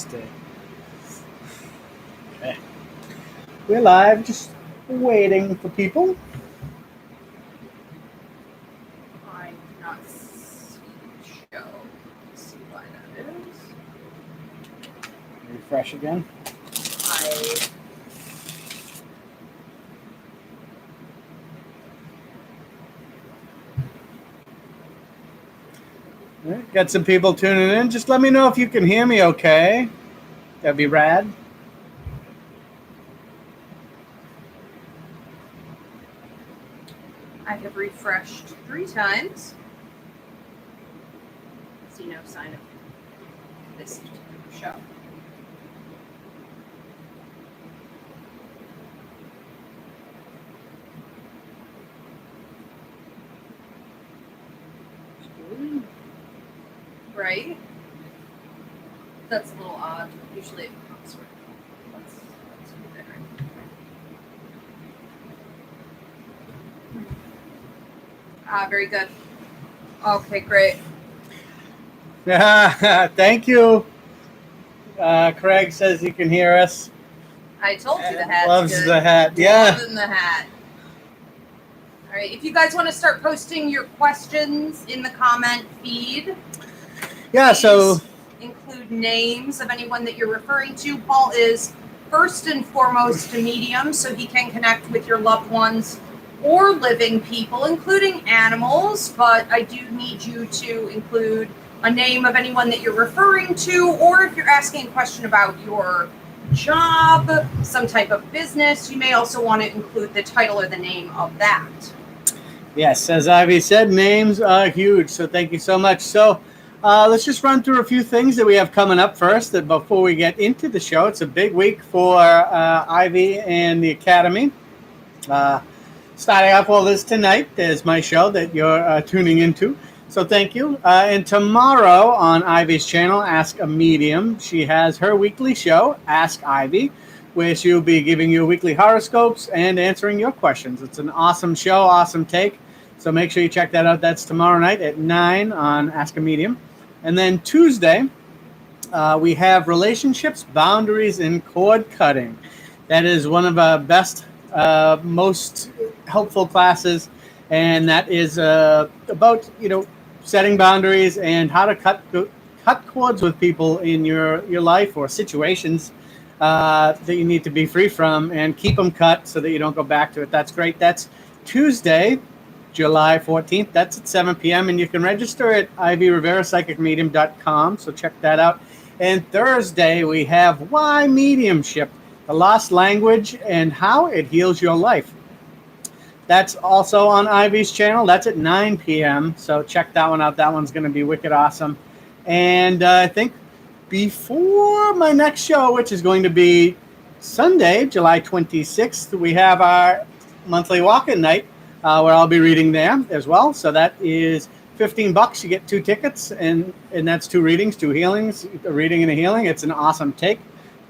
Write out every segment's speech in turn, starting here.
Tuesday. Okay. We're live, just waiting for people. I do not see the show. Let's see why that is. Refresh again. All right, got some people tuning in. Just let me know if you can hear me okay. That'd be rad. I have refreshed 3 times. See no sign of this show. Right? That's a little odd. Usually it comes with. Let's do that right. Very good. Okay, great. Thank you. Craig says he can hear us. I told you the hat's Loves good. the hat. Yeah. Loving the hat. All right. If you guys want to start posting your questions in the comment feed, yeah. So include names of anyone that you're referring to. Paul is first and foremost a medium, so he can connect with your loved ones or living people, including animals. But I do need you to include a name of anyone that you're referring to, or if you're asking a question about your job, some type of business, you may also want to include the title or the name of that. Yes, as Ivy said, names are huge. So thank you so much. So let's just run through a few things that we have coming up first. That before we get into the show, it's a big week for Ivy and the Academy. Starting off all this tonight is my show that you're tuning into. So thank you. And tomorrow on Ivy's channel, Ask a Medium, she has her weekly show, Ask Ivy, where she'll be giving you weekly horoscopes and answering your questions. It's an awesome show, awesome take. So make sure you check that out. That's tomorrow night at 9 on Ask a Medium. And then Tuesday, we have Relationships, Boundaries, and Cord Cutting. That is one of our best, most helpful classes. And that is about, setting boundaries and how to cut cords with people in your life or situations that you need to be free from, and keep them cut so that you don't go back to it. That's great. That's Tuesday, July 14th. That's at 7 p.m. And you can register at ivyriverapsychicmedium.com. So check that out. And Thursday, we have Why Mediumship, the lost language and how it heals your life. That's also on Ivy's channel. That's at 9 p.m. So check that one out. That one's going to be wicked awesome. And I think before my next show, which is going to be Sunday, July 26th, we have our monthly walk-in night where I'll be reading there as well. So that is $15. You get 2 tickets, and that's 2 readings, 2 healings, a reading and a healing. It's an awesome take.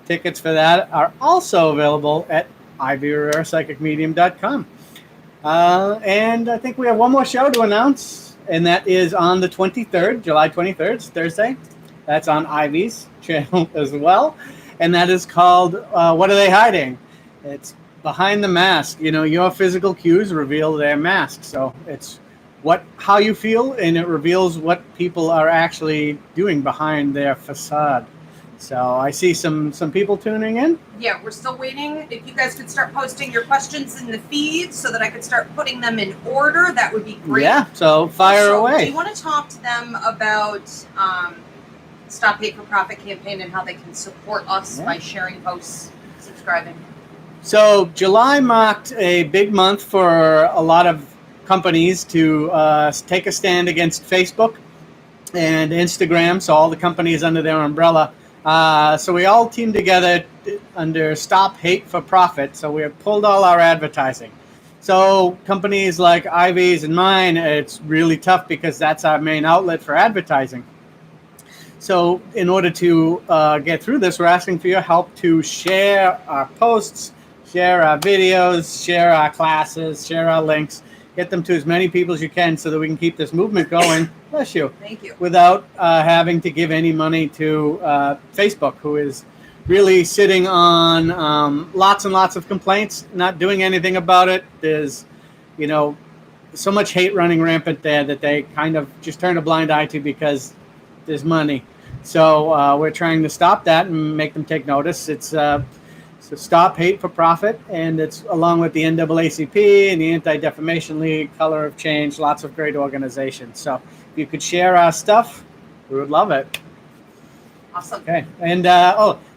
Tickets for that are also available at ivyriverapsychicmedium.com. And I think we have one more show to announce, and that is on the 23rd, July 23rd, it's Thursday. That's on Ivy's channel as well. And that is called What Are They Hiding? It's behind the mask. Your physical cues reveal their mask. So it's how you feel, and it reveals what people are actually doing behind their facade. So I see some people tuning in. Yeah, we're still waiting. If you guys could start posting your questions in the feed so that I could start putting them in order, that would be great. Yeah, so fire away. Do you want to talk to them about Stop Hate for Profit campaign and how they can support us by sharing posts, subscribing? So July marked a big month for a lot of companies to take a stand against Facebook and Instagram. So all the companies under their umbrella. So we all teamed together under Stop Hate for Profit. So we have pulled all our advertising. So companies like Ivy's and mine, it's really tough because that's our main outlet for advertising. So in order to get through this, we're asking for your help to share our posts, share our videos, share our classes, share our links, get them to as many people as you can so that we can keep this movement going. Bless you. Thank you. Without having to give any money to Facebook, who is really sitting on lots and lots of complaints, not doing anything about it. There's, so much hate running rampant there that they kind of just turn a blind eye to because there's money. So we're trying to stop that and make them take notice. It's so Stop Hate for Profit, and it's along with the NAACP and the Anti-Defamation League, Color of Change, lots of great organizations. So if you could share our stuff, we would love it. Awesome. Okay. And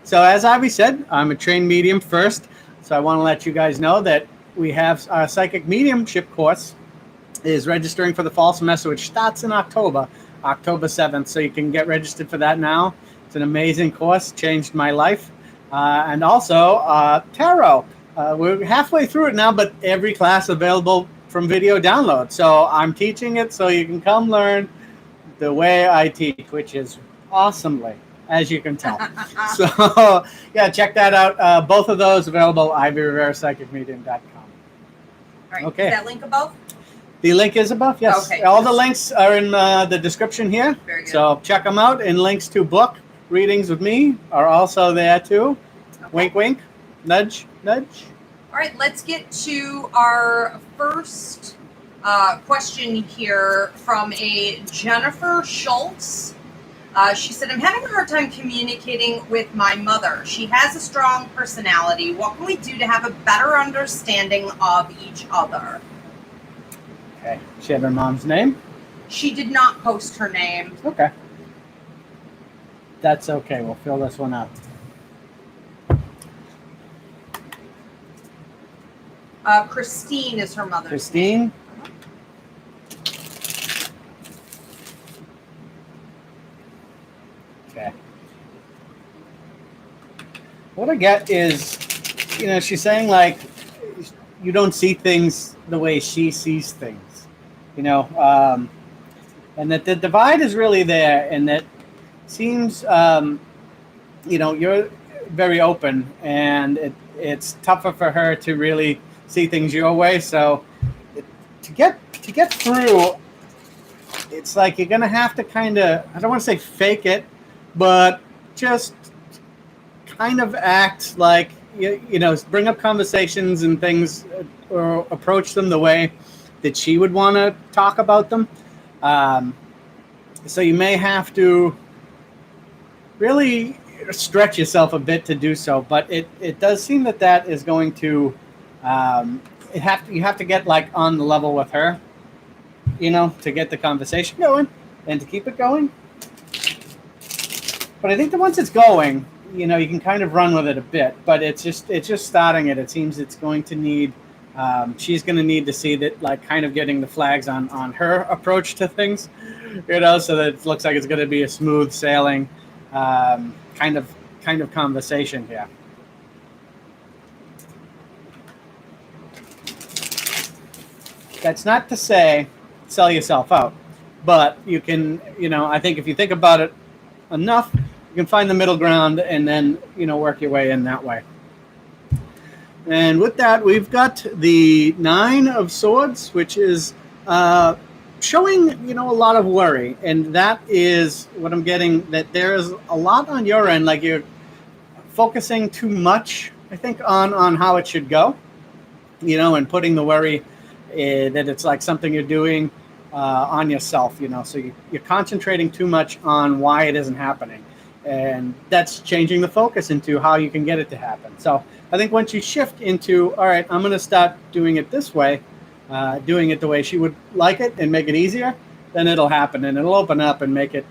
so as Ivy said, I'm a trained medium first. So I want to let you guys know that we have our psychic mediumship course is registering for the fall semester, which starts in October 7th. So you can get registered for that now. It's an amazing course, changed my life. And also tarot. We're halfway through it now, but every class available from video download. So I'm teaching it so you can come learn the way I teach, which is awesomely, as you can tell. So yeah, check that out. Both of those available at IvyRiveraPsychicMedium.com. All right. Okay. Is that link above? The link is above, yes. Okay. All the links are in the description here. Very good. So check them out, and links to book readings with me are also there too. Okay. Wink, wink, nudge, nudge. All right, let's get to our first question here from a Jennifer Schultz. She said, I'm having a hard time communicating with my mother. She has a strong personality. What can we do to have a better understanding of each other? Okay. She had her mom's name? She did not post her name. Okay. That's okay. We'll fill this one out. Christine is her mother. Christine? Okay. What I get is, she's saying like, you don't see things the way she sees things, and that the divide is really there, and that seems, you're very open, and it's tougher for her to really see things your way. So to get through, it's like you're gonna have to kind of, I don't want to say fake it, but just kind of act like bring up conversations and things, or approach them the way that she would want to talk about them. So you may have to really stretch yourself a bit to do so, but it does seem that is going to you have to get like on the level with her, to get the conversation going and to keep it going. But I think that once it's going, you can kind of run with it a bit, but it's just starting it. It seems it's going to need, she's going to need to see that, like, kind of getting the flags on her approach to things, so that it looks like it's going to be a smooth sailing kind of conversation here. That's not to say sell yourself out, but you can, I think if you think about it enough, you can find the middle ground and then, work your way in that way. And with that, we've got the 9 of Swords, which is showing, a lot of worry. And that is what I'm getting, that there's a lot on your end, like you're focusing too much, I think, on how it should go, and putting the worry that it's like something you're doing on yourself, so you're concentrating too much on why it isn't happening. And that's changing the focus into how you can get it to happen. So I think once you shift into, all right, I'm going to start doing it this way, doing it the way she would like it and make it easier, then it'll happen and it'll open up and make it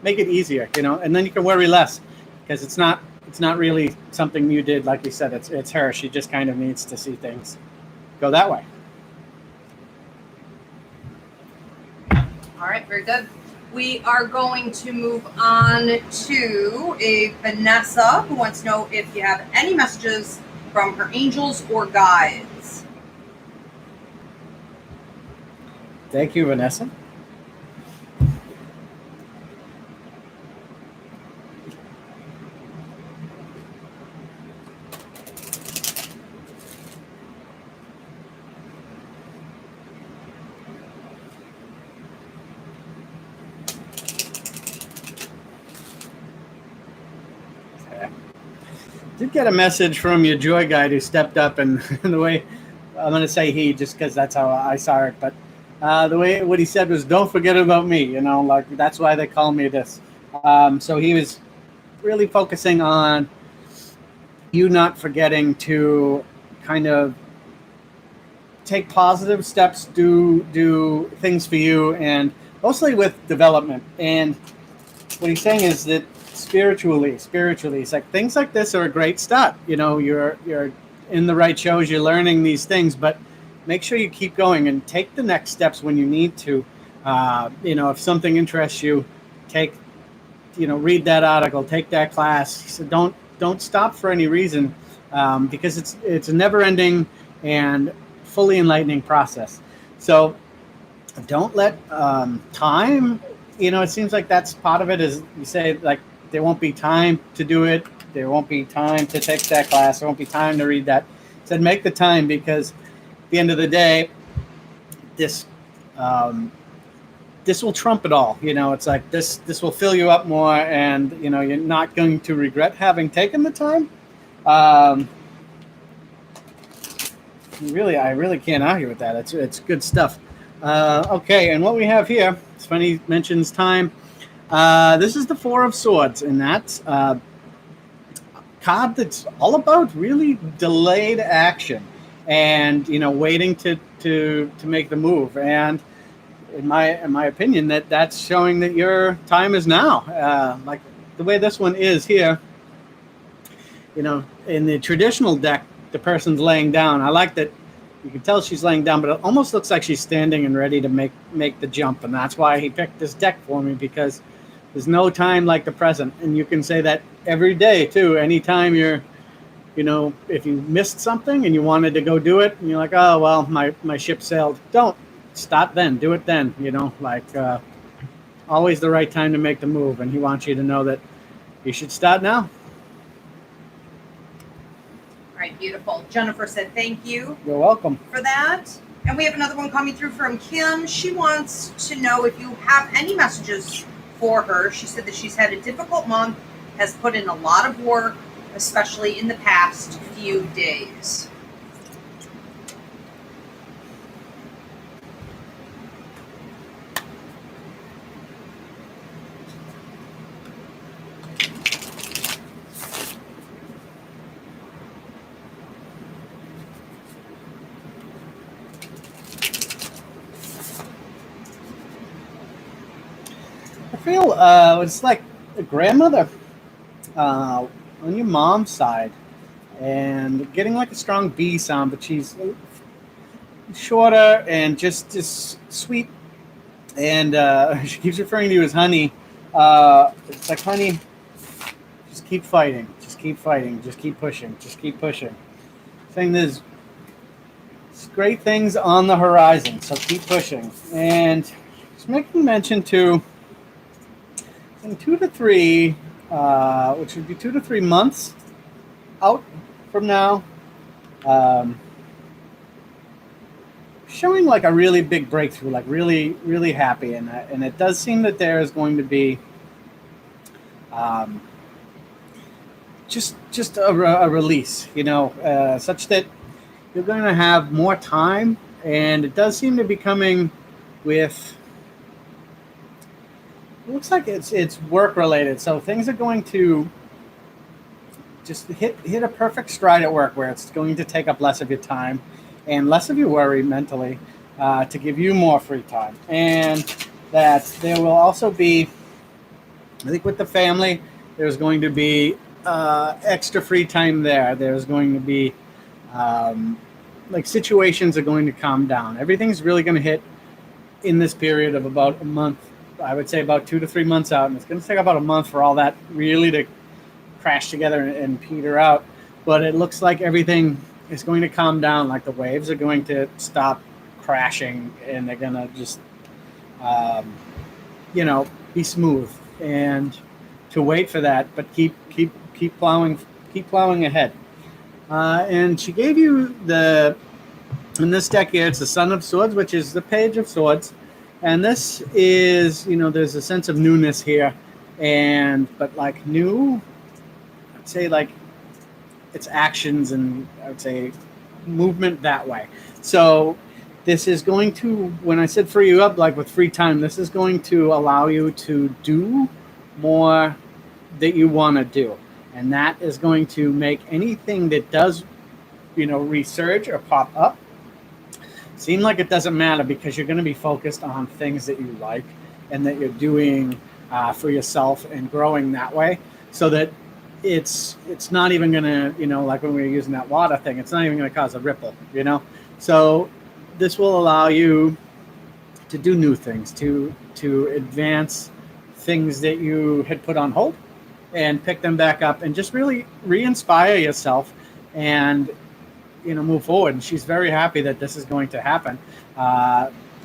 easier, and then you can worry less, because it's not really something you did. Like you said, it's her. She just kind of needs to see things go that way. All right, very good. We are going to move on to a Vanessa, who wants to know if you have any messages from her angels or guides. Thank you, Vanessa. did get a message from your joy guide who stepped up, and the way I'm going to say he, just because that's how I saw it, but the way what he said was, "Don't forget about me." You know, like that's why they call me this. So he was really focusing on you not forgetting to kind of take positive steps, do things for you, and mostly with development. And what he's saying is that spiritually, it's like things like this are a great start. You know, you're in the right shows, you're learning these things, but make sure you keep going and take the next steps when you need to. You know, if something interests you, read that article, take that class. So don't stop for any reason, because it's a never-ending and fully enlightening process. So don't let time. You know, it seems like that's part of it. Is you say like there won't be time to do it. There won't be time to take that class. There won't be time to read that. Said make the time, because at the end of the day, this will trump it all. You know, it's like this will fill you up more, and you know you're not going to regret having taken the time. I really can't argue with that. It's good stuff. Okay, and what we have here, it's funny he mentions time. This is the Four of Swords, and that's card that's all about really delayed action, and you know waiting to make the move. And in my opinion, that's showing that your time is now. Like the way this one is here. You know, in the traditional deck, the person's laying down. I like that you can tell she's laying down, but it almost looks like she's standing and ready to make the jump. And that's why he picked this deck for me, because there's no time like the present. And you can say that every day too. Anytime you're, you know, if you missed something and you wanted to go do it, and you're like, oh, well, my ship sailed. Don't stop then. Do it then. You know, like always the right time to make the move. And he wants you to know that you should start now. All right, beautiful. Jennifer said thank you. You're welcome for that. And we have another one coming through from Kim. She wants to know if you have any messages for her. She said that she's had a difficult month, has put in a lot of work, especially in the past few days. I feel it's like a grandmother on your mom's side, and getting like a strong B sound, but she's shorter and just sweet, and she keeps referring to you as honey. It's like, honey, just keep fighting, just keep fighting, just keep pushing, just keep pushing. Saying there's great things on the horizon, so keep pushing. And just making mention to in 2 to 3, which would be 2 to 3 months out from now, showing like a really big breakthrough, like really, really happy. And it does seem that there is going to be just a release, you know, such that you're going to have more time. And it does seem to be coming with, it looks like it's work related, so things are going to just hit a perfect stride at work, where it's going to take up less of your time and less of your worry mentally, to give you more free time. And that there will also be, I think with the family, there's going to be extra free time there. There's going to be like situations are going to calm down. Everything's really going to hit in this period of about a month. I would say about 2 to 3 months out, and it's going to take about a month for all that really to crash together and peter out. But it looks like everything is going to calm down, like the waves are going to stop crashing, and they're going to just, be smooth. And to wait for that, but keep plowing ahead. And she gave you in this deck here, it's the Son of Swords, which is the Page of Swords. And this is, there's a sense of newness here, but like new, I'd say like its actions and I would say movement that way. So this is going to, when I said free you up, like with free time, this is going to allow you to do more that you want to do. And that is going to make anything that does, resurge or pop up seem like it doesn't matter, because you're going to be focused on things that you like and that you're doing for yourself and growing that way, so that it's not even going to, like when we were using that water thing, it's not even going to cause a ripple, So this will allow you to do new things, to advance things that you had put on hold and pick them back up and just really re-inspire yourself and move forward. And she's very happy that this is going to happen.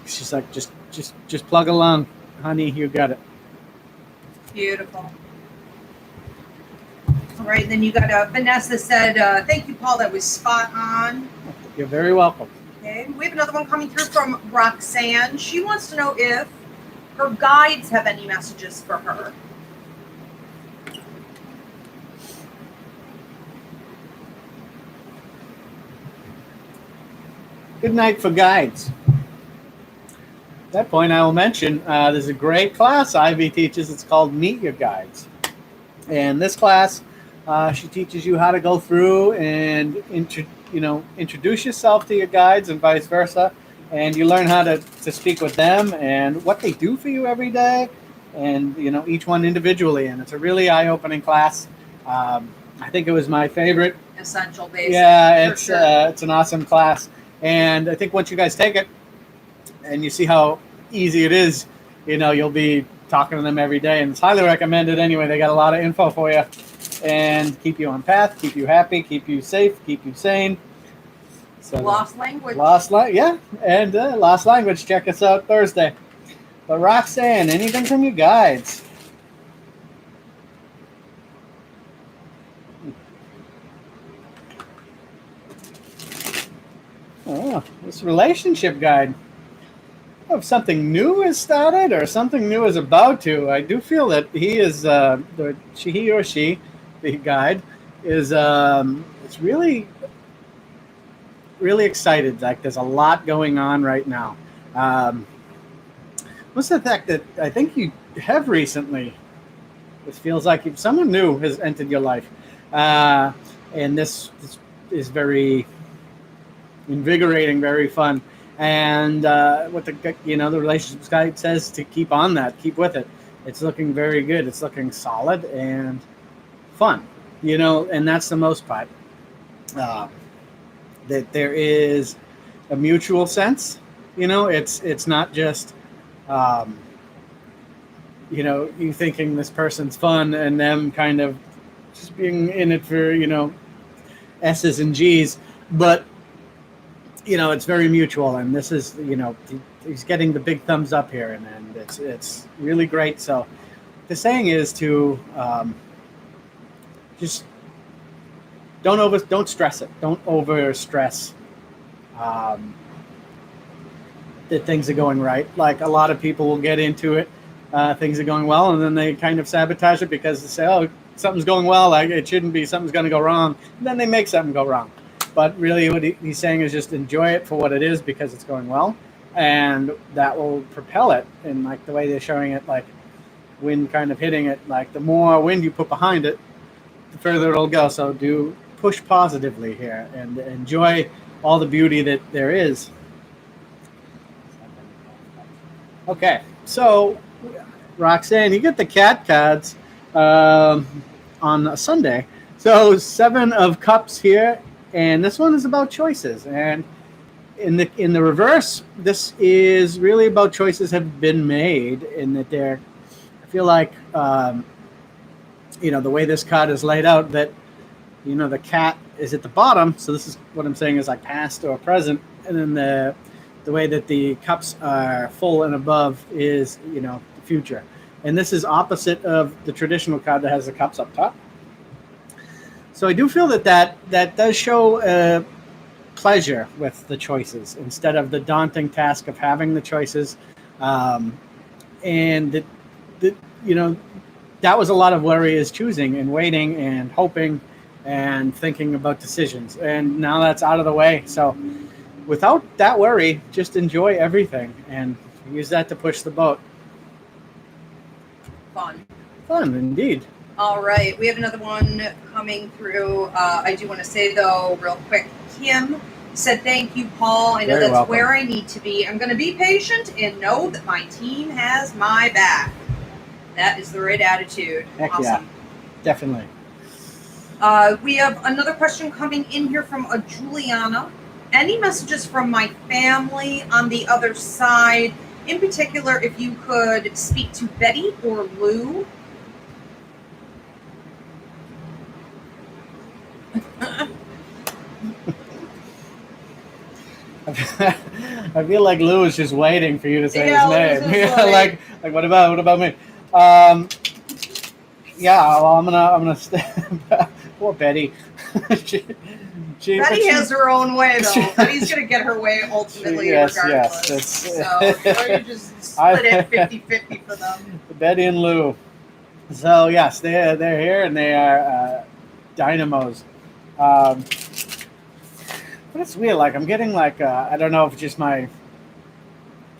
She's like, just plug along, honey, you got it. Beautiful. All right, then you got Vanessa said, thank you, Paul, that was spot on. You're very welcome. Okay, we have another one coming through from Roxanne. She wants to know if her guides have any messages for her. Good night for guides. At that point, I will mention there's a great class Ivy teaches. It's called Meet Your Guides. And this class, she teaches you how to go through and introduce yourself to your guides and vice versa. And you learn how to speak with them and what they do for you every day, and each one individually. And it's a really eye-opening class. I think it was my favorite. Essential basic. Yeah, it's an awesome class. And I think once you guys take it and you see how easy it is, you'll be talking to them every day. And it's highly recommended anyway. They got a lot of info for you and keep you on path, keep you happy, keep you safe, keep you sane. So Lost language. Lost language. Check us out Thursday. But Roxanne, anything from your guides? Oh, this relationship guide. If something new has started or something new is about to, I do feel that he or she, the guide, is it's really, really excited. Like there's a lot going on right now. What's the fact that I think you have recently? This feels like someone new has entered your life, and this is very invigorating, very fun. And what the relationships guide says to keep on that, keep with it. It's looking very good. It's looking solid and fun, and that's the most part. That there is a mutual sense, it's not just, you thinking this person's fun and them kind of just being in it for, S's and G's, but it's very mutual, and this is, he's getting the big thumbs up here, and it's really great. So the saying is to just don't stress it. Don't over stress that things are going right. Like a lot of people will get into it, things are going well, and then they kind of sabotage it because they say, oh, something's going well, it shouldn't be, something's going to go wrong, and then they make something go wrong. But really what he's saying is just enjoy it for what it is, because it's going well, and that will propel it. And like the way they're showing it, like wind kind of hitting it, like the more wind you put behind it, the further it'll go. So do push positively here and enjoy all the beauty that there is. Okay, so Roxanne, you get the cat cards on a Sunday. So 7 of Cups here. And this one is about choices. And in the reverse, this is really about choices have been made, in that I feel like, the way this card is laid out, that, the cat is at the bottom. So this is what I'm saying is like past or present. And then the way that the cups are full and above is, the future. And this is opposite of the traditional card that has the cups up top. So I do feel that does show pleasure with the choices instead of the daunting task of having the choices, and that was a lot of worry, is choosing and waiting and hoping and thinking about decisions. And now that's out of the way. So without that worry, just enjoy everything and use that to push the boat. Fun. Fun, indeed. All right, we have another one coming through. I do want to say, though, real quick, Kim said, thank you, Paul. I know Very that's welcome. where I need to be. I'm going to be patient and know that my team has my back. That is the right attitude. Heck Awesome. yeah, definitely. We have another question coming in here from a Juliana. Any messages from my family on the other side? In particular, if you could speak to Betty or Lou. I feel like Lou is just waiting for you to say his name. Like, what about me? Yeah, well, I'm gonna poor Betty. Betty has her own way, though. Betty's gonna get her way ultimately, regardless. Yes. So you just split it 50-50 for them. Betty and Lou. So yes, they're here and they are dynamos. But it's weird. Like I'm getting like I don't know if it's just my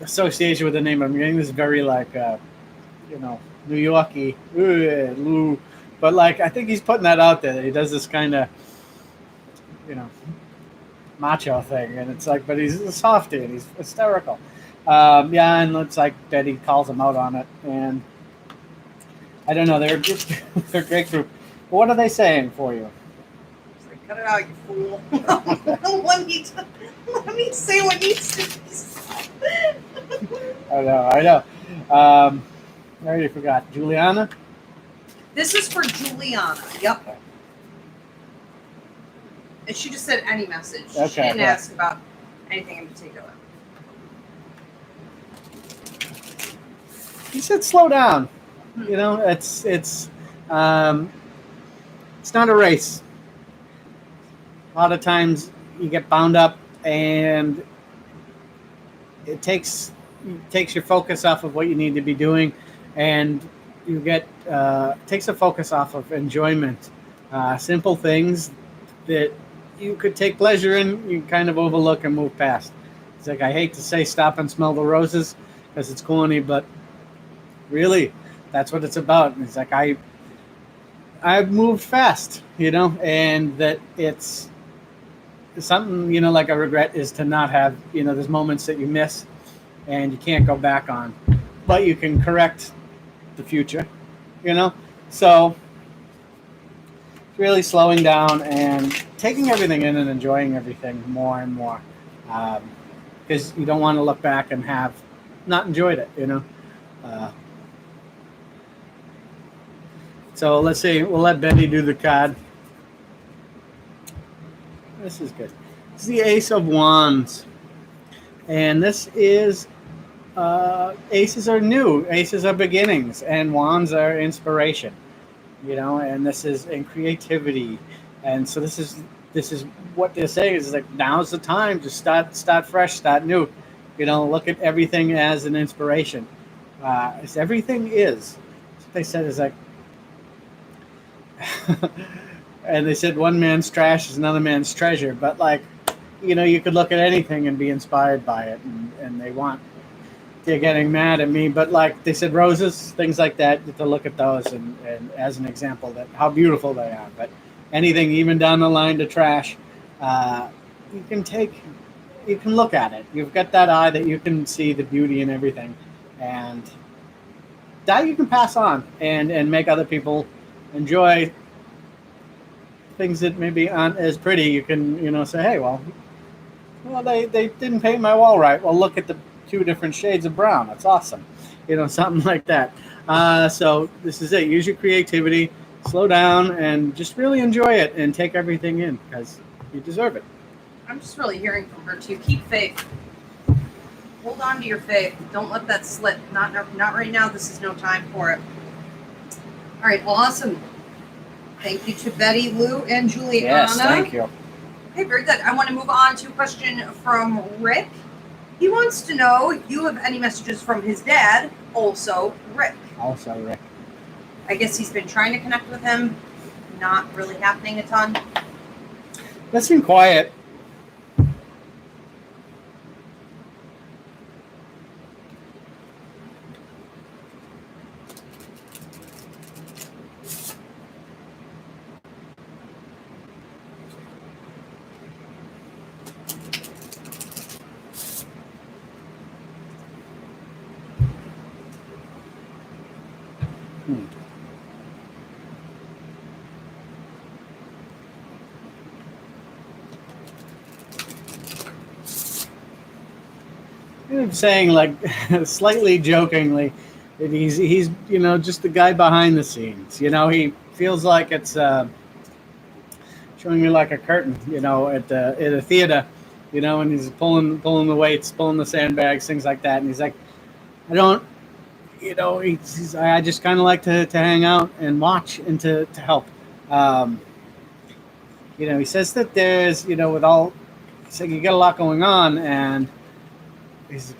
association with the name. I'm getting this very like New Yorkie Lou, but like I think he's putting that out there. That he does this kind of macho thing, and it's like, but he's a softie and he's hysterical. And it's like Betty calls him out on it, and I don't know. They're a great group. But what are they saying for you? Cut it out, you fool. let me say what needs to be said. I know. I already forgot. Juliana? This is for Juliana. Yep. Okay. And she just said any message. Okay, She didn't ask about anything in particular. He said slow down. It's not a race. A lot of times you get bound up and it takes your focus off of what you need to be doing, and you get takes the focus off of enjoyment. Simple things that you could take pleasure in, you kind of overlook and move past. It's like, I hate to say stop and smell the roses because it's corny, but really that's what it's about. It's like I've moved fast, and that it's something, like a regret is to not have, there's moments that you miss and you can't go back on, but you can correct the future, so really slowing down and taking everything in and enjoying everything more and more, because you don't want to look back and have not enjoyed it, so let's see, we'll let Betty do the card. This is good. This is the Ace of Wands. And this is, aces are new. Aces are beginnings. And wands are inspiration. And this is in creativity. And so this is what they're saying is like, now's the time to start fresh, start new. Look at everything as an inspiration. Everything is. What they said is like, and they said one man's trash is another man's treasure. But like, you could look at anything and be inspired by it. And they're getting mad at me. But like they said, roses, things like that, to look at those and as an example that how beautiful they are. But anything, even down the line to trash, you can look at it. You've got that eye that you can see the beauty in everything. And that you can pass on and make other people enjoy things that maybe aren't as pretty. You can, say, hey, well, they didn't paint my wall right. Well, look at the 2 different shades of brown. That's awesome. Something like that. So this is it. Use your creativity, slow down, and just really enjoy it and take everything in because you deserve it. I'm just really hearing from her, too. Keep faith. Hold on to your faith. Don't let that slip. Not right now. This is no time for it. All right, awesome. Thank you to Betty, Lou, and Juliana. Yes, thank you. Okay, very good. I want to move on to a question from Rick. He wants to know if you have any messages from his dad, also Rick. Also Rick. I guess he's been trying to connect with him. not really happening a ton? Let's be quiet. I'm saying, like, slightly jokingly, that he's just the guy behind the scenes. He feels like it's showing you like a curtain, at a theater, and he's pulling the weights, pulling the sandbags, things like that. And he's like, I don't, I just kind of like to hang out and watch and to help. He says that there's, with all, he's like, you got a lot going on, and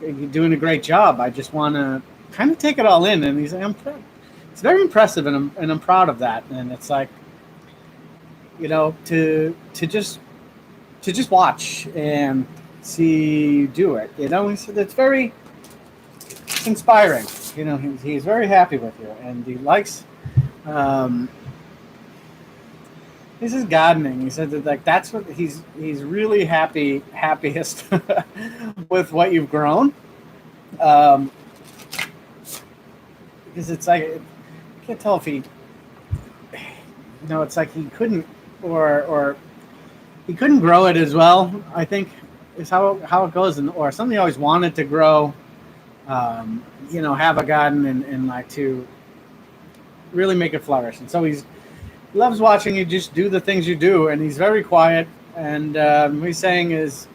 you're doing a great job. I just want to kind of take it all in. And he's like, it's very impressive, and I'm proud of that. And it's like, to just watch and see you do it. He said it's very inspiring. He's very happy with you, and he likes. This is gardening. He said that, like, that's what he's really happiest with what you've grown. Because it's like, I can't tell if he, it's like he couldn't or he couldn't grow it as well, I think, is how it goes, or something he always wanted to grow. Have a garden and like to really make it flourish. And so he loves watching you just do the things you do, and he's very quiet. And what he's saying is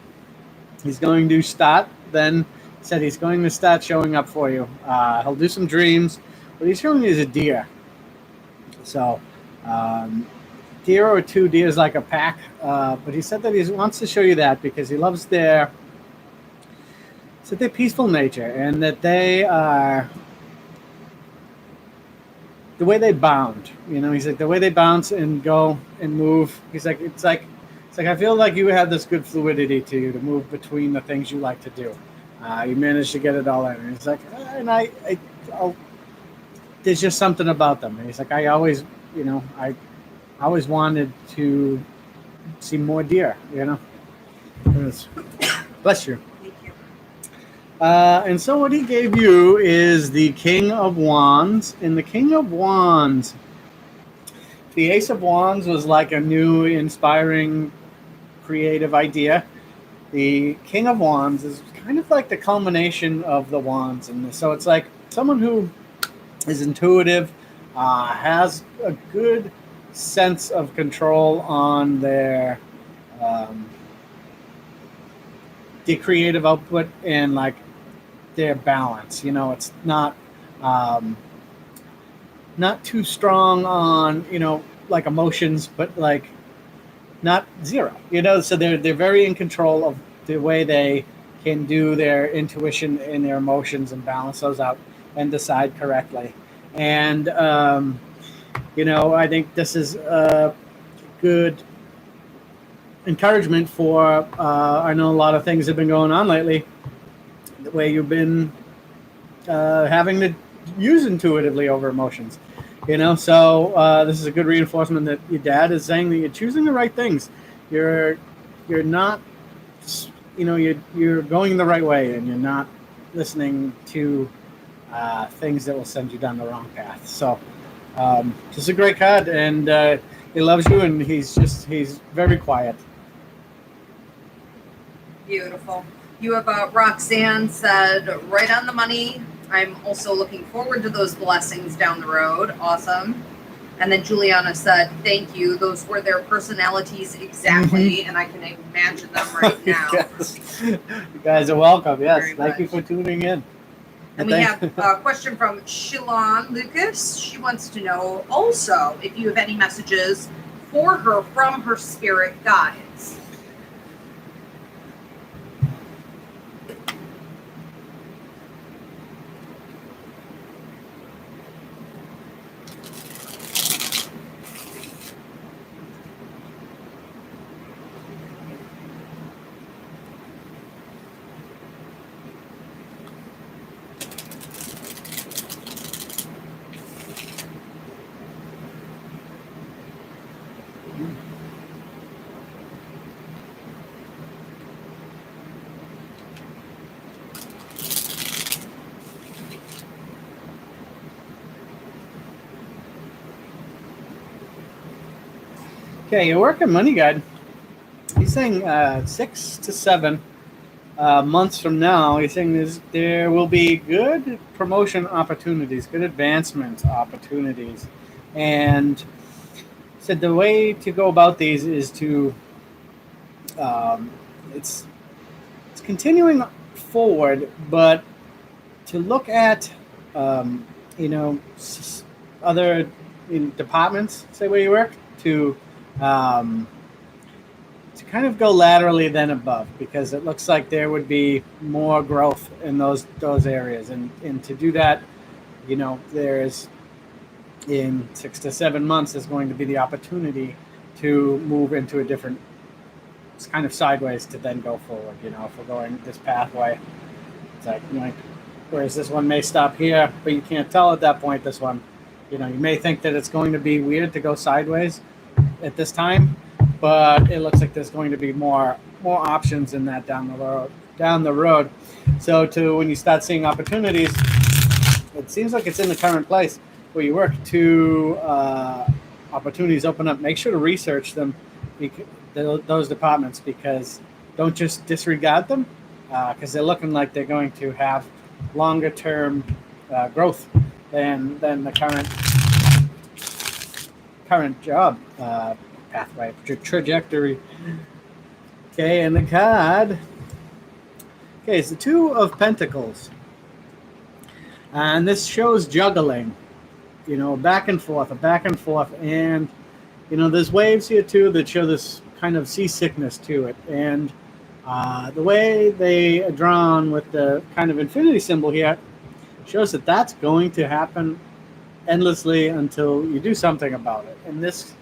he's going to start. Then he said he's going to start showing up for you. He'll do some dreams, but he's showing you is a deer. So deer or two deers like a pack. But he said that he wants to show you that because he loves their peaceful nature, and that they are the way they bound. He's like, the way they bounce and go and move. He's like, it's like I feel like you have this good fluidity to you to move between the things you like to do. You managed to get it all in. And he's like, and I'll, there's just something about them. And he's like, I always wanted to see more deer. Bless you. And so what he gave you is the King of Wands. And the King of Wands, the Ace of Wands was like a new, inspiring, creative idea. The King of Wands is kind of like the culmination of the wands. And so it's like someone who is intuitive, has a good sense of control on their the creative output and like their balance. It's not too strong on like emotions, but like not zero. So they're very in control of the way they can do their intuition and their emotions and balance those out and decide correctly. And I think this is a good encouragement for I know a lot of things have been going on lately the way you've been having to use intuitively over emotions, so this is a good reinforcement that your dad is saying that you're choosing the right things. You're not you're going the right way, and you're not listening to things that will send you down the wrong path. So this is a great card, and he loves you, and he's very quiet. Beautiful. You have Roxanne said, right on the money. I'm also looking forward to those blessings down the road. Awesome. And then Juliana said, thank you. Those were their personalities exactly, and I can imagine them right now. Yes. You guys are welcome. Yes. Very Thank you much. for tuning in. And we have a question from Shilon Lucas. She wants to know also if you have any messages for her from her spirit guides. Okay, your work and money guide. He's saying 6 to 7 months from now. He's saying there will be good promotion opportunities, good advancement opportunities, and said the way to go about these is to it's continuing forward, but to look at other departments, say where you work, to kind of go laterally than above, because it looks like there would be more growth in those areas, and to do that, there's in 6 to 7 months is going to be the opportunity to move into a different, it's kind of sideways to then go forward. If we're going this pathway, it's like whereas this one may stop here, but you can't tell at that point. This one, you may think that it's going to be weird to go sideways at this time, but it looks like there's going to be more options in that down the road. So when you start seeing opportunities, it seems like it's in the current place where you work. To opportunities open up, make sure to research them, those departments, because don't just disregard them, because they're looking like they're going to have longer term growth than the current job pathway trajectory. Okay, and the card. Okay, it's the Two of Pentacles, and this shows juggling. Back and forth, and there's waves here too that show this kind of seasickness to it, and the way they are drawn with the kind of infinity symbol here shows that that's going to happen endlessly until you do something about it. And this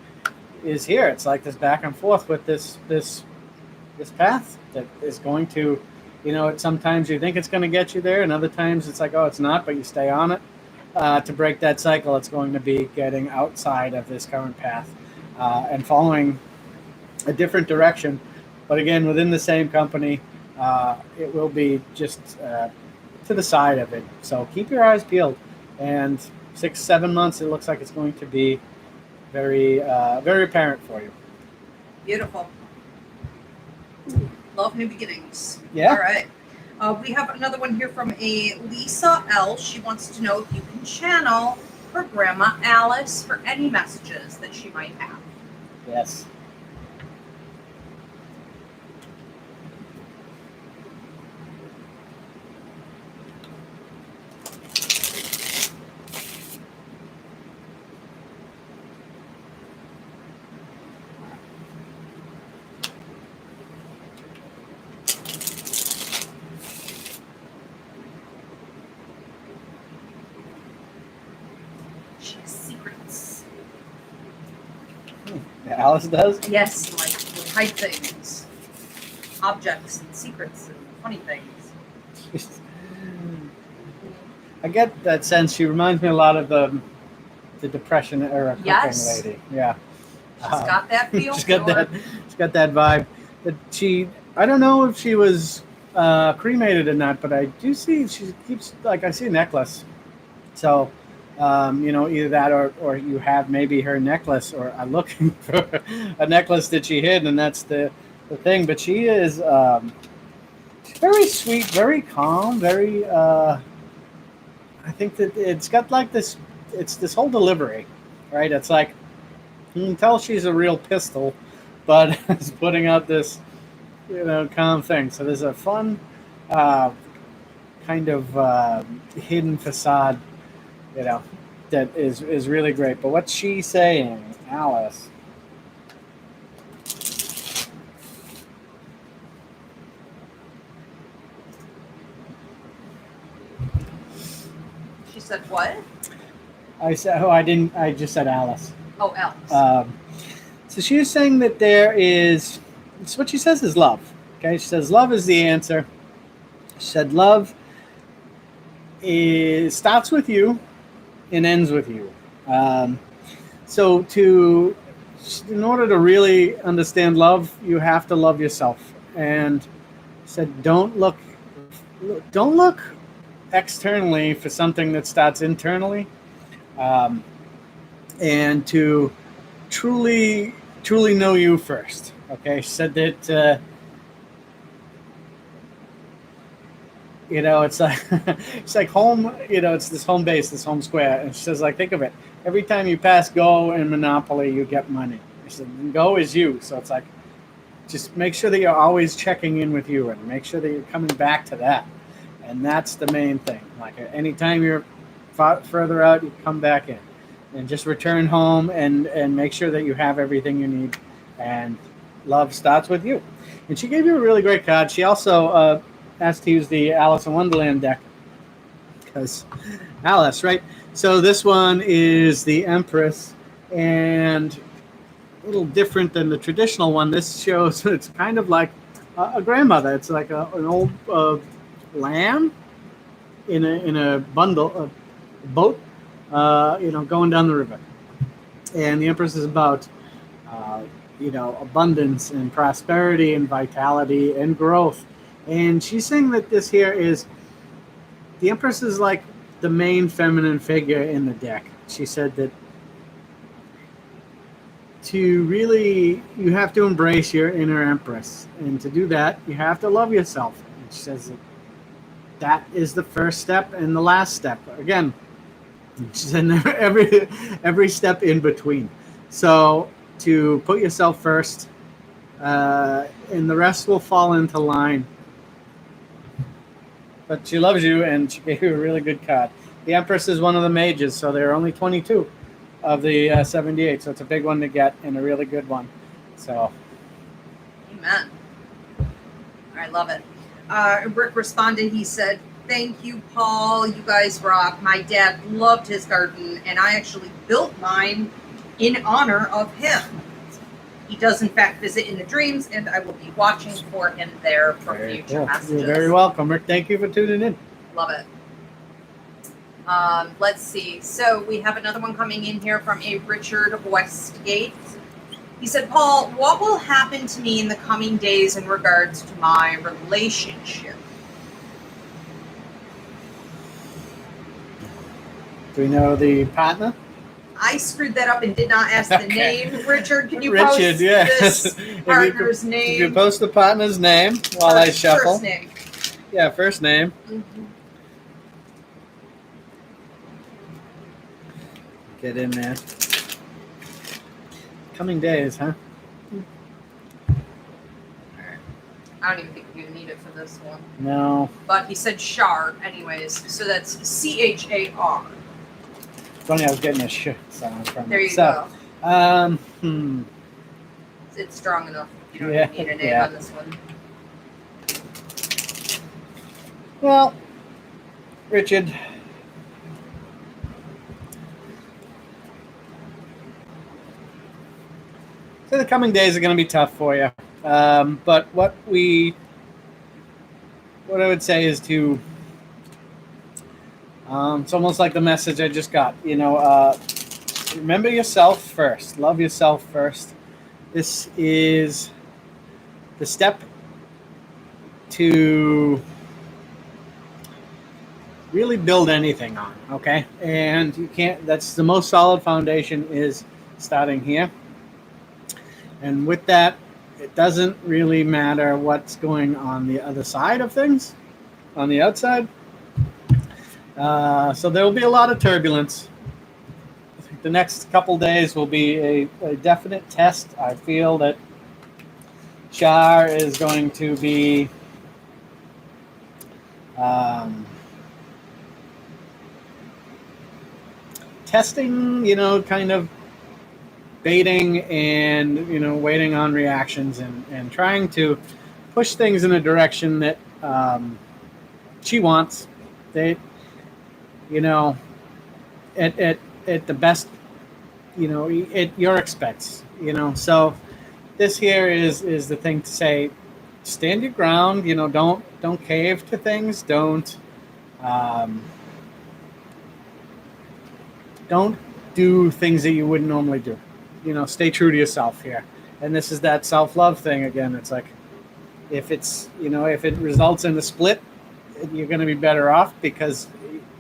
is here. It's like this back and forth with this path that is going to, sometimes you think it's going to get you there, and other times it's like, oh, it's not, but you stay on it. To break that cycle, it's going to be getting outside of this current path and following a different direction. But again, within the same company, it will be just to the side of it. So keep your eyes peeled. And 6-7 months, it looks like it's going to be very, very apparent for you. Beautiful. Love new beginnings. Yeah. All right. We have another one here from a Lisa L. She wants to know if you can channel her grandma Alice for any messages that she might have. Yes. She has secrets. Alice does? Yes, like hide things, objects, and secrets, and funny things. I get that sense. She reminds me a lot of the Depression era cooking lady. Yeah. She's got that feel. She's got that vibe. But I don't know if she was cremated or not, but I do see she keeps, I see a necklace. So, either that or you have maybe her necklace, or are looking for a necklace that she hid, and that's the thing. But she is she's very sweet, very calm, very. I think that it's got this. It's this whole delivery, right? It's like you can tell she's a real pistol, but it's putting out this, calm thing. So there's a fun kind of hidden facade, that is really great. But what's she saying, Alice? She said what? I said, I didn't. I just said Alice. Oh, Alice. So she is saying that there is. So what she says is love. Okay, she says love is the answer. She said love starts with you and ends with you. So in order to really understand love, you have to love yourself. And said don't look externally for something that starts internally. And to truly truly know you first. Okay, she said that it's like it's like home. It's this home base, this home square, and she says, like, think of it. Every time you pass go in Monopoly, you get money. She said, go is you, so it's like, just make sure that you're always checking in with you, and make sure that you're coming back to that, and that's the main thing. Like, anytime you're further out, you come back in, and just return home, and make sure that you have everything you need, and love starts with you. And she gave you a really great card. She also asked to use the Alice in Wonderland deck, because Alice, right? So this one is the Empress, and a little different than the traditional one. This shows it's kind of like a grandmother. It's like an old lamb in a bundle, a boat, going down the river. And the Empress is about abundance and prosperity and vitality and growth. And she's saying that this here is, the Empress is like the main feminine figure in the deck. She said that you have to embrace your inner Empress. And to do that, you have to love yourself. And she says that is the first step and the last step. Again, she said every step in between. So to put yourself first, and the rest will fall into line. But she loves you, and she gave you a really good card. The Empress is one of the mages, so there are only 22 of the 78. So it's a big one to get, and a really good one. So, amen. I love it. Rick responded. He said, "Thank you, Paul. You guys rock. My dad loved his garden, and I actually built mine in honor of him. He does, in fact, visit in the dreams, and I will be watching for him there for future messages." You're very welcome, Rick. Thank you for tuning in. Love it. Let's see. So we have another one coming in here from a Richard Westgate. He said, "Paul, what will happen to me in the coming days in regards to my relationship?" Do we know the partner? I screwed that up and did not ask the name. Richard, can you post yes. this partner's name? You post the partner's name while I shuffle. First name. Yeah, first name. Mm-hmm. Get in there. Coming days, huh? Alright. I don't even think you need it for this one. No. But he said Char anyways, so that's C-H-A-R. Funny, I was getting a sh sound from There it. you go. It's strong enough. You don't even need a name on this one. Well, Richard, so the coming days are going to be tough for you. But what I would say is to, it's almost like the message I just got, remember yourself first, love yourself first. This is the step to really build anything on, okay? And you can't, that's the most solid foundation, is starting here. And with that, it doesn't really matter what's going on the other side of things, on the outside. So there will be a lot of turbulence. I think the next couple days will be a definite test. I feel that Char is going to be testing, kind of baiting and, waiting on reactions and trying to push things in a direction that she wants. They, at the best, at your expense, So this here is the thing to say: stand your ground. Don't cave to things. Don't do things that you wouldn't normally do. Stay true to yourself here. And this is that self-love thing again. It's like, if it's, if it results in a split, you're going to be better off, because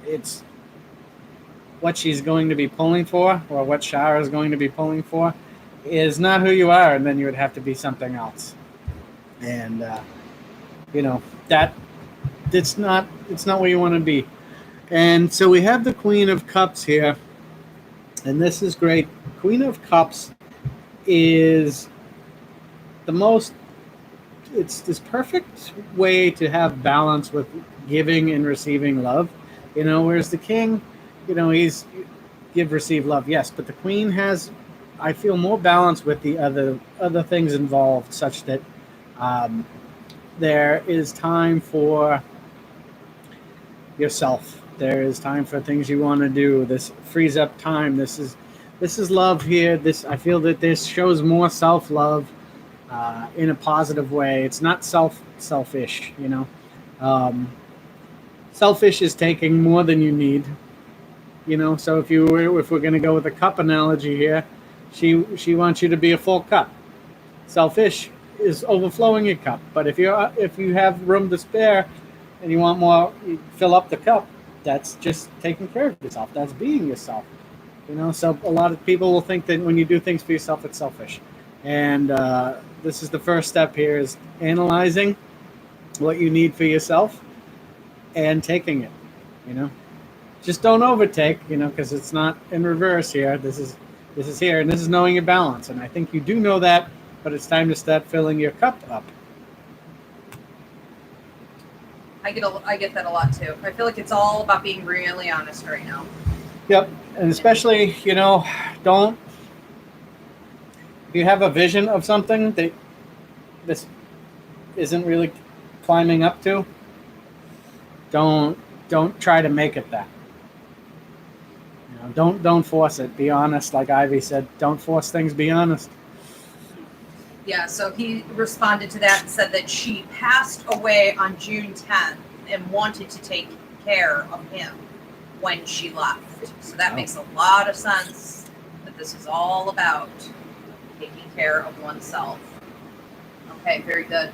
it's what she's going to be pulling for, or what Shara is going to be pulling for, is not who you are, and then you would have to be something else. And that it's not where you want to be. And so we have the Queen of Cups here, and this is great. Queen of Cups is it's this perfect way to have balance with giving and receiving love, whereas the king, he's give, receive, love, yes, but the queen has, I feel, more balance with the other things involved, such that there is time for yourself. There is time for things you want to do. This frees up time. This is love here. I feel that this shows more self-love in a positive way. It's not selfish, selfish is taking more than you need, so if we're going to go with a cup analogy here, she wants you to be a full cup. Selfish is overflowing your cup, but if you have room to spare and you want more, you fill up the cup. That's just taking care of yourself. That's being yourself. So a lot of people will think that when you do things for yourself, it's selfish. And this is the first step here, is analyzing what you need for yourself and taking it. Just don't overtake, because it's not in reverse here. This is here, and this is knowing your balance. And I think you do know that, but it's time to start filling your cup up. I get that a lot too. I feel like it's all about being really honest right now. Yep, and especially, don't. If you have a vision of something that this isn't really climbing up to, don't try to make it that. Don't force it. Be honest, like Ivy said. Don't force things. Be honest. Yeah, so he responded to that and said that she passed away on June 10th and wanted to take care of him when she left. So that makes a lot of sense, that this is all about taking care of oneself. Okay, very good.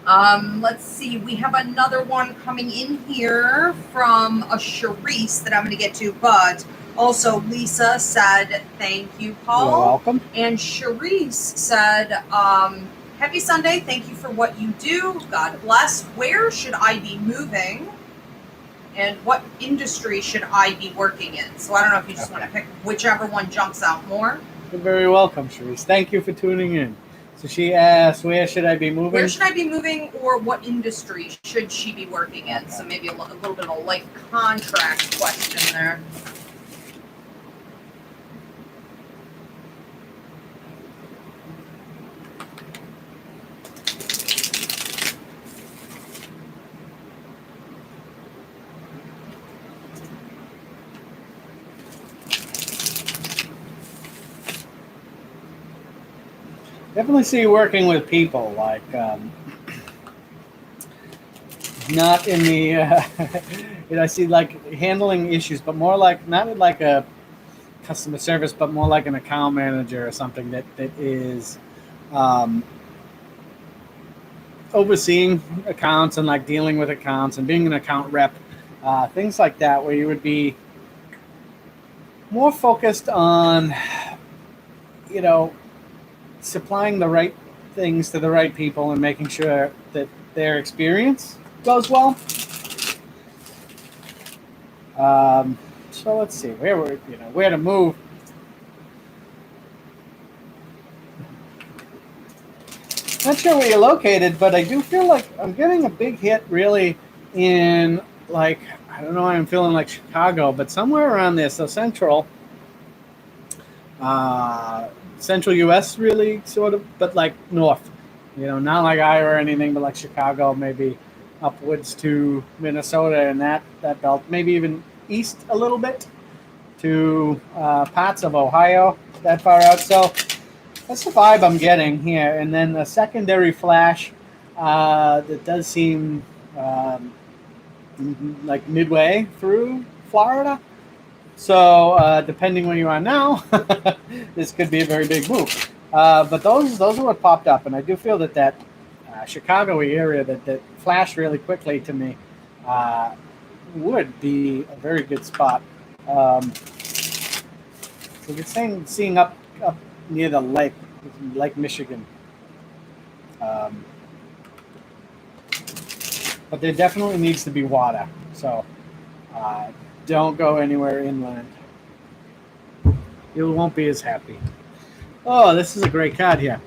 Let's see. We have another one coming in here from a Charisse that I'm going to get to, but also Lisa said, thank you, Paul. You're welcome. And Charisse said, happy Sunday. Thank you for what you do. God bless. Where should I be moving? And what industry should I be working in? So I don't know if you just want to pick whichever one jumps out more. You're very welcome, Charisse. Thank you for tuning in. So she asked, where should I be moving? Where should I be moving, or what industry should she be working in? Okay. So maybe a little bit of a life contract question there. Definitely see you working with people, like not in the I see like handling issues, but more like not like a customer service, but more like an account manager or something that is overseeing accounts and like dealing with accounts and being an account rep, things like that, where you would be more focused on supplying the right things to the right people and making sure that their experience goes well. So let's see where to move. Not sure where you're located, but I do feel like I'm getting a big hit really in, like, I don't know why I'm feeling like Chicago, but somewhere around there. So central U.S. really, sort of, but like north, not like Iowa or anything, but like Chicago, maybe upwards to Minnesota and that belt, maybe even east a little bit to parts of Ohio, that far out. So that's the vibe I'm getting here. And then a secondary flash that does seem like midway through Florida. So depending where you are now, this could be a very big move. But those are what popped up, and I do feel that Chicago area that flashed really quickly to me would be a very good spot. So we're seeing up near the lake, Lake Michigan. But there definitely needs to be water. So don't go anywhere inland. You won't be as happy. Oh, this is a great card here.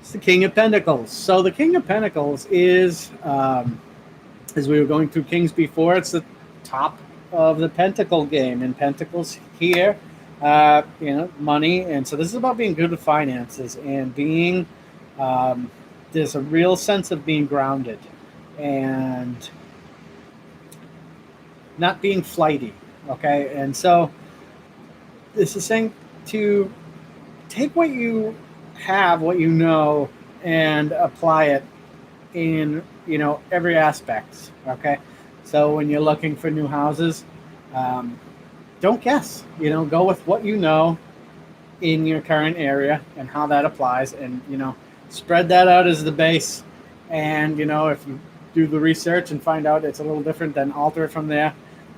It's the King of Pentacles. So the King of Pentacles is, as we were going through Kings before, it's the top of the Pentacle game. And Pentacles here, money. And so this is about being good with finances and being, there's a real sense of being grounded and not being flighty. Okay. And so this is saying to take what you have, what you know, and apply it in, every aspect. Okay. So when you're looking for new houses, don't guess, go with what you know in your current area and how that applies, and, spread that out as the base. And, if you do the research and find out it's a little different, then alter it from there.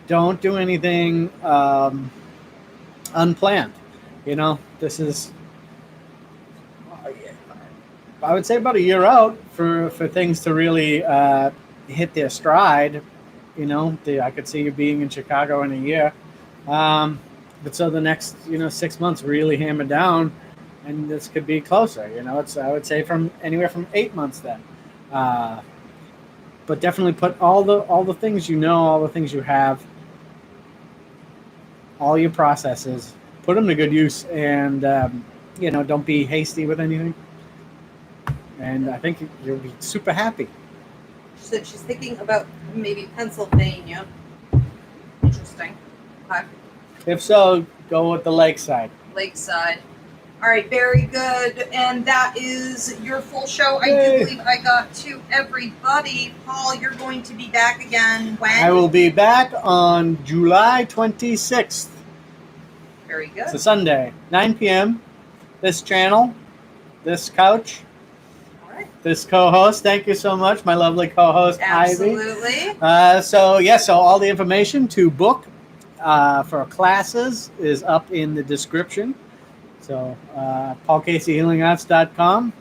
Don't do anything unplanned. This is, I would say, about a year out for things to really hit their stride. I could see you being in Chicago in a year. But so the next, 6 months really hammer down, and this could be closer. It's, I would say, from anywhere from 8 months then. But definitely put all the things all the things you have, all your processes, put them to good use, and don't be hasty with anything. And I think you'll be super happy. She said she's thinking about maybe Pennsylvania. Interesting. Okay. If so, go with the lakeside. Lakeside. All right, very good. And that is your full show. I Yay. do believe I got to everybody. Paul, you're going to be back again when? I will be back on July 26th. Very good. It's a Sunday, 9 p.m. This channel, this couch, All right. this co-host. Thank you so much, my lovely co-host, Absolutely. Ivy. So all the information to book for classes is up in the description. So, PaulCaseyHealingArts.com.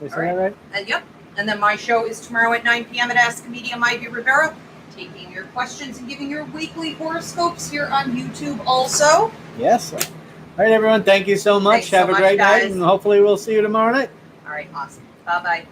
Did I say that right? Yep. And then my show is tomorrow at 9 p.m. at Ask a Medium, Ivy Rivera, taking your questions and giving your weekly horoscopes here on YouTube also. Yes. All right, everyone. Thank you so much. Thanks Have so a great much, night, guys. and hopefully we'll see you tomorrow night. All right, awesome. Bye-bye.